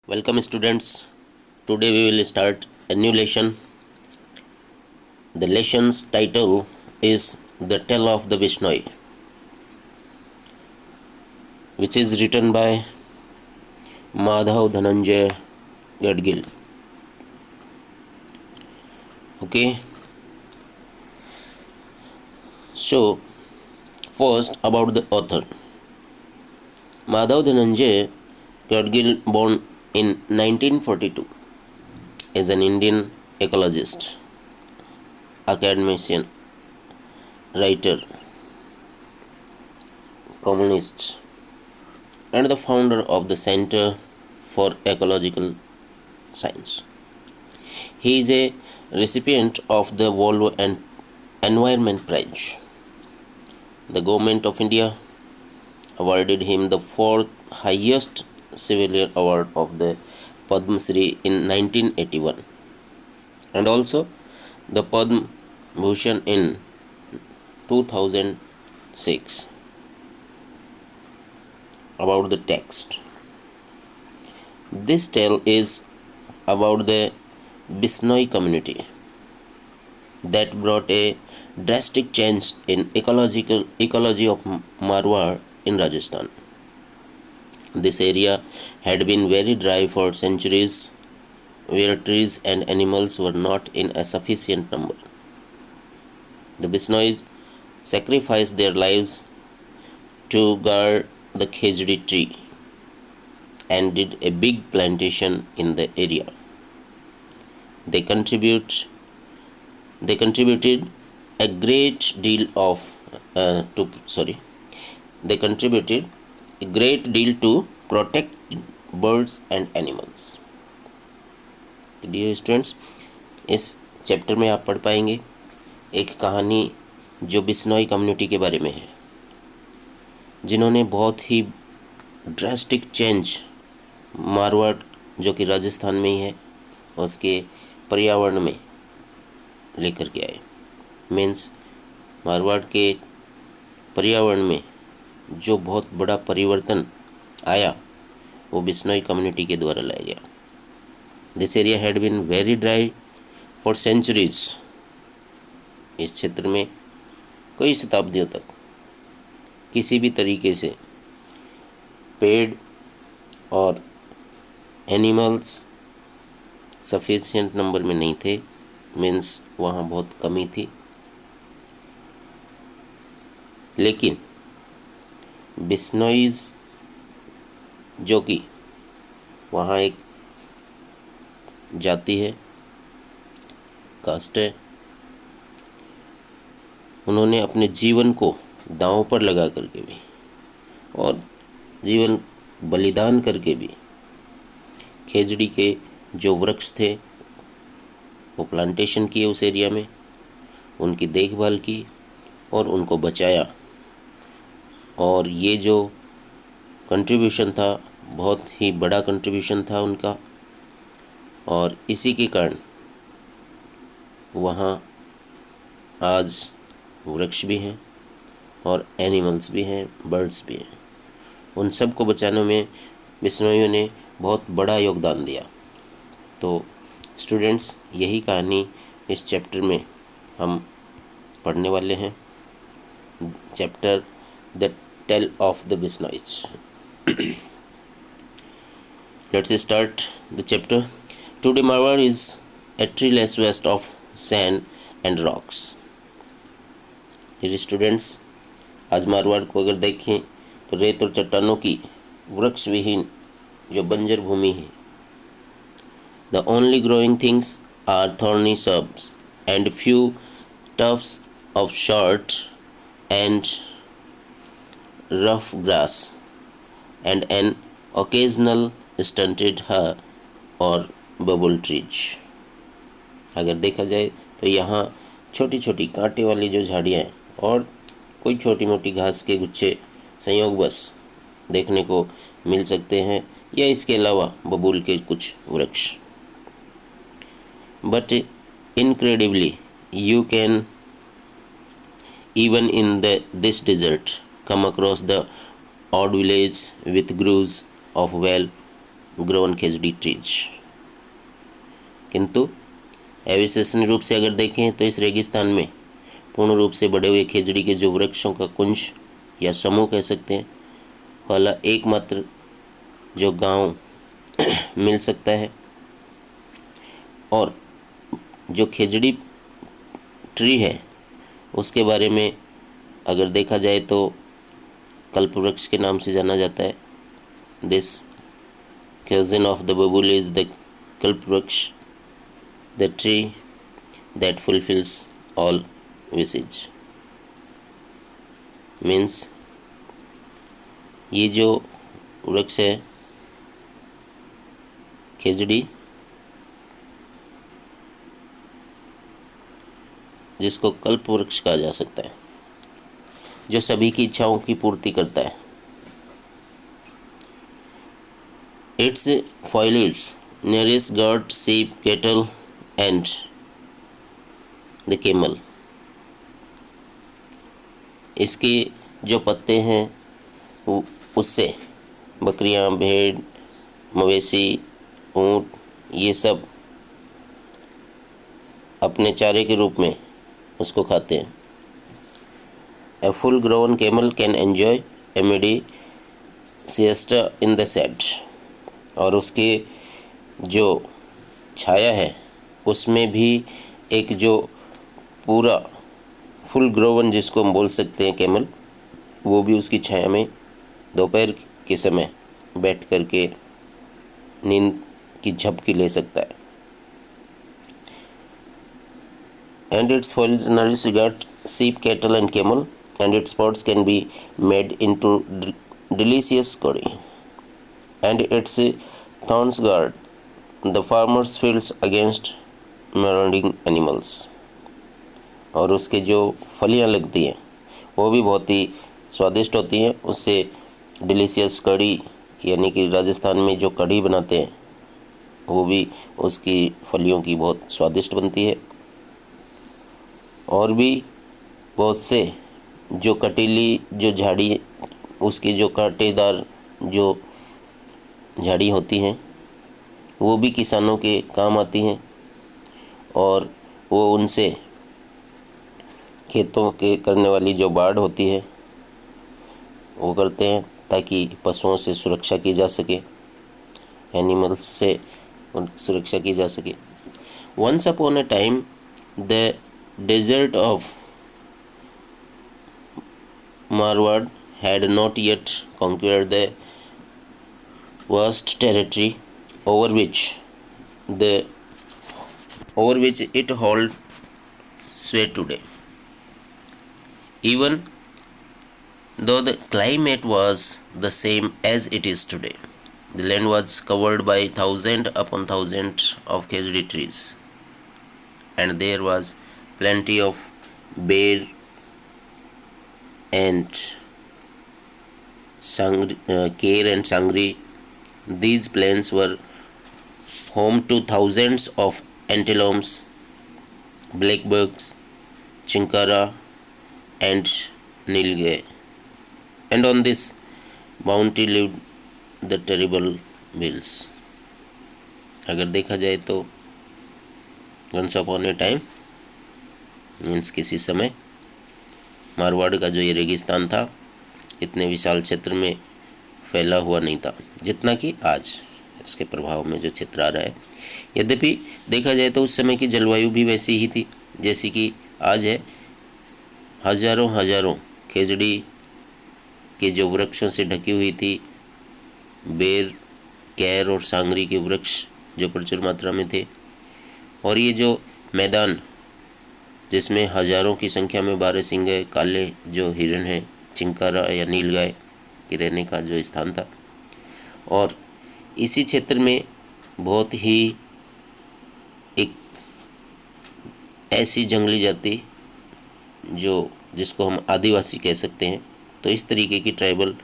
Welcome students. Today we will start a new lesson. The lesson's title is The Tale of the Vishnoi, which is written by Madhav Dhananjay Gadgil. Okay. So first about the author. Madhav Dhananjay Gadgil, born in 1942, is an Indian ecologist, academician, writer, communist, and the founder of the Center for Ecological Science. He is a recipient of the Volvo and Environment Prize. The Government of India awarded him the fourth highest civilian award of the Padma Shri in 1981 and also the Padma Bhushan in 2006. About the text. This tale is about the Bishnoi community that brought a drastic change in ecology of Marwar in Rajasthan. This area had been very dry for centuries, where trees and animals were not in a sufficient number. The Bishnois sacrificed their lives to guard the khejdi tree and did a big plantation in the area. They contributed a great deal to protect birds and animals. तो dear students, इस chapter में आप पढ़ पाएंगे एक कहानी जो Bishnoi community के बारे में है, जिन्होंने बहुत ही ड्रास्टिक चेंज मारवाड़ जो कि राजस्थान में ही है उसके पर्यावरण में लेकर के आए। मीन्स मारवाड़ के पर्यावरण में जो बहुत बड़ा परिवर्तन आया वो बिश्नोई कम्युनिटी के द्वारा लाया गया। This area had been very dry for centuries. इस क्षेत्र में कई शताब्दियों तक किसी भी तरीके से पेड़ और एनिमल्स सफिशिएंट नंबर में नहीं थे। मीन्स वहाँ बहुत कमी थी। लेकिन बिश्नोईज जो कि वहाँ एक जाति है, कास्ट है, उन्होंने अपने जीवन को दांव पर लगा करके भी और जीवन बलिदान करके भी खेजड़ी के जो वृक्ष थे वो प्लांटेशन किए उस एरिया में, उनकी देखभाल की और उनको बचाया। और ये जो कंट्रीब्यूशन था बहुत ही बड़ा कंट्रीब्यूशन था उनका, और इसी के कारण वहाँ आज वृक्ष भी हैं और एनिमल्स भी हैं, बर्ड्स भी हैं। उन सब को बचाने में बिश्नोइयों ने बहुत बड़ा योगदान दिया। तो स्टूडेंट्स, यही कहानी इस चैप्टर में हम पढ़ने वाले हैं। Chapter the tale of the Bishnois. Let's start the chapter. Today Marwar is a treeless waste of sand and rocks. Dear students, आज मारवाड़ को अगर देखें तो रेत और चट्टानों की वृक्ष विहीन जो बंजर भूमि है। The only growing things are thorny shrubs and few tufts of short and rough grass and an occasional stunted her और बबल ट्रीज। अगर देखा जाए तो यहाँ छोटी छोटी कांटे वाली जो झाड़ियाँ हैं और कोई छोटी मोटी घास के गुच्छे संयोगवश देखने को मिल सकते हैं, या इसके अलावा बबूल के कुछ वृक्ष। But incredibly you can even in this desert come across the odd village with groves of well grown khejri trees. किंतु अविश्वसनीय रूप से अगर देखें तो इस रेगिस्तान में पूर्ण रूप से बढ़े हुए खेजड़ी के जो वृक्षों का कुंज या समूह कह सकते हैं वाला एकमात्र जो गांव मिल सकता है। और जो खेजड़ी ट्री है उसके बारे में अगर देखा जाए तो कल्पवृक्ष के नाम से जाना जाता है। This cousin of the bubble is the kalpvriksha, the tree that fulfills all wishes। Means ये जो वृक्ष है खेजड़ी, जिसको कल्प वृक्ष कहा जा सकता है, जो सभी की इच्छाओं की पूर्ति करता है। Its foliage nourishes goat, sheep, cattle and the camel। इसके जो पत्ते हैं उससे बकरियां, भेड़, मवेशी, ऊँट ये सब अपने चारे के रूप में उसको खाते हैं। A full grown camel can enjoy a midday siesta in the shade। और उसके जो छाया है उसमें भी एक जो पूरा फुल ग्रोवन जिसको हम बोल सकते हैं कैमल, वो भी उसकी छाया में दोपहर के समय बैठ कर के नींद की झपकी ले सकता है। And its foliage nourish goat, sheep, cattle and camel, and its pods can be made into delicious curry। And its thorns guard the farmer's fields against marauding animals। और उसके जो फलियां लगती हैं वो भी बहुत ही स्वादिष्ट होती हैं। उससे डिलीशियस कढ़ी यानी कि राजस्थान में जो कढ़ी बनाते हैं वो भी उसकी फलियों की बहुत स्वादिष्ट बनती है। और भी बहुत से जो कटीली जो झाड़ी, उसकी जो कांटेदार जो झाड़ी होती हैं वो भी किसानों के काम आती हैं और वो उनसे खेतों के करने वाली जो बाड़ होती है वो करते हैं ताकि पशुओं से सुरक्षा की जा सके, एनिमल्स से सुरक्षा की जा सके। Once upon a time the desert of Marwar had not yet conquered the vast territory over which it holds sway today। Even though the climate was the same as it is today, the land was covered by thousands upon thousands of khejdi trees, and there was plenty of bear and care and sangri। These plains were home to thousands of antelopes, blackbucks, chinkara and nilgai, and on this bounty lived the terrible bills। अगर देखा जाए तो once upon a time means किसी समय मारवाड़ का जो ये रेगिस्तान था इतने विशाल क्षेत्र में फैला हुआ नहीं था जितना कि आज इसके प्रभाव में जो क्षेत्र आ रहा है। यद्यपि देखा जाए तो उस समय की जलवायु भी वैसी ही थी जैसी कि आज है। हजारों खेजड़ी के जो वृक्षों से ढकी हुई थी, बेर, कैर और सांगरी के वृक्ष जो प्रचुर मात्रा में थे। और ये जो मैदान जिसमें हजारों की संख्या में बारहसिंगे काले जो हिरण हैं, चिंकारा या नीलगाय के रहने का जो स्थान था। और इसी क्षेत्र में बहुत ही एक ऐसी जंगली जाति जो जिसको हम आदिवासी कह सकते हैं, तो इस तरीके की ट्राइबल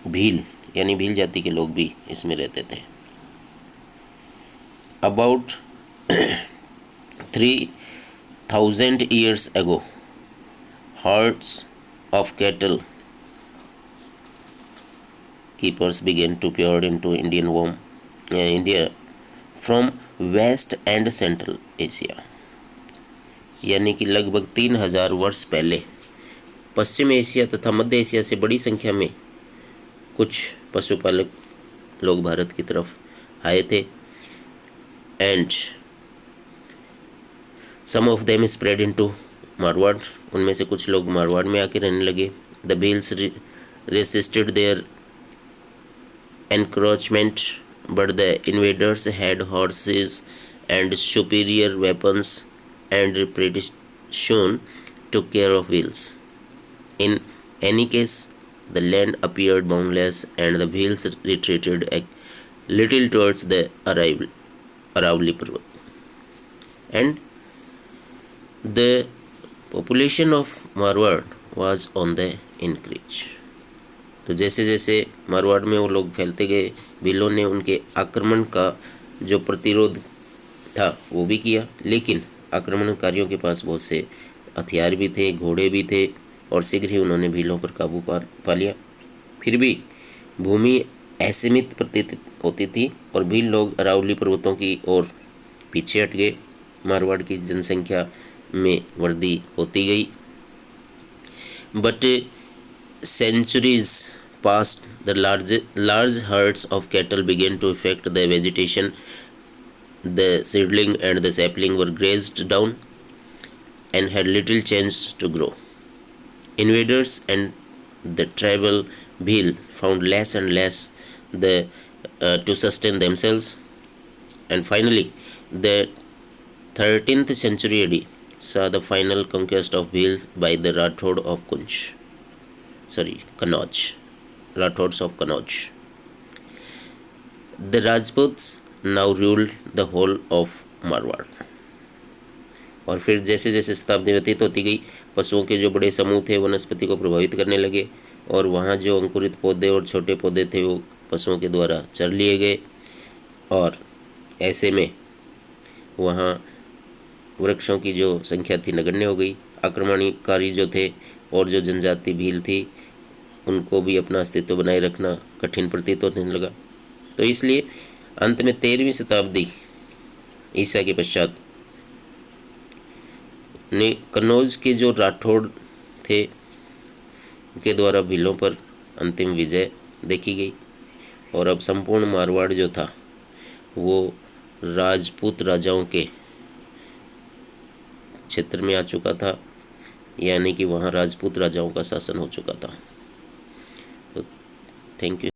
भील यानी भील जाति के लोग भी इसमें रहते थे। About 3000 years ago, herds of cattle keepers began to pour into Indian home India from West and Central Asia, यानी कि लगभग 3000 वर्ष पहले पश्चिम एशिया तथा मध्य एशिया से बड़ी संख्या में कुछ पशुपालक लोग भारत की तरफ आए थे and some of them spread into Marwar. उनमें से कुछ लोग मारवाड़ में आके रहने लगे। The Bhils resisted their encroachment, but the invaders had horses and superior weapons and reputation took care of wheels. In any case, the land appeared boundless and the wheels retreated a little towards the Aravalli Parvat. And the population of Marwar was on the increase. तो जैसे जैसे मारवाड़ में वो लोग फैलते गए, भीलों ने उनके आक्रमण का जो प्रतिरोध था वो भी किया, लेकिन आक्रमणकारियों के पास बहुत से हथियार भी थे, घोड़े भी थे और शीघ्र ही उन्होंने भीलों पर काबू पा लिया। फिर भी भूमि असीमित प्रतीत होती थी और भील लोग अरावली पर्वतों की ओर पीछे हट गए। मारवाड़ की जनसंख्या में वृद्धि होती गई। But centuries passed, the large herds of cattle began to affect the vegetation. The seedling and the sapling were grazed down and had little chance to grow. Invaders and the tribal Bhil found less and less to sustain themselves. And finally, the 13th century AD saw the final conquest of Bhil by the Rathod of Kannauj, Rathors of Kannauj. The Rajputs now ruled the whole of Marwar. और फिर जैसे जैसे शताब्दी व्यतीत होती गई, पशुओं के जो बड़े समूह थे वनस्पति को प्रभावित करने लगे और वहाँ जो अंकुरित पौधे और छोटे पौधे थे वो पशुओं के द्वारा चर लिए गए और ऐसे में वहाँ वृक्षों की जो संख्या थी नगण्य हो गई। आक्रमणकारी जो थे और जो जनजाति भील थी उनको भी अपना अस्तित्व बनाए रखना कठिन प्रतीत होने लगा। तो इसलिए अंत में 13वीं शताब्दी ईसा के पश्चात ने कन्नौज के जो राठौड़ थे उनके द्वारा भीलों पर अंतिम विजय देखी गई और अब संपूर्ण मारवाड़ जो था वो राजपूत राजाओं के क्षेत्र में आ चुका था, यानी कि वहाँ राजपूत राजाओं का शासन हो चुका था। तो थैंक यू।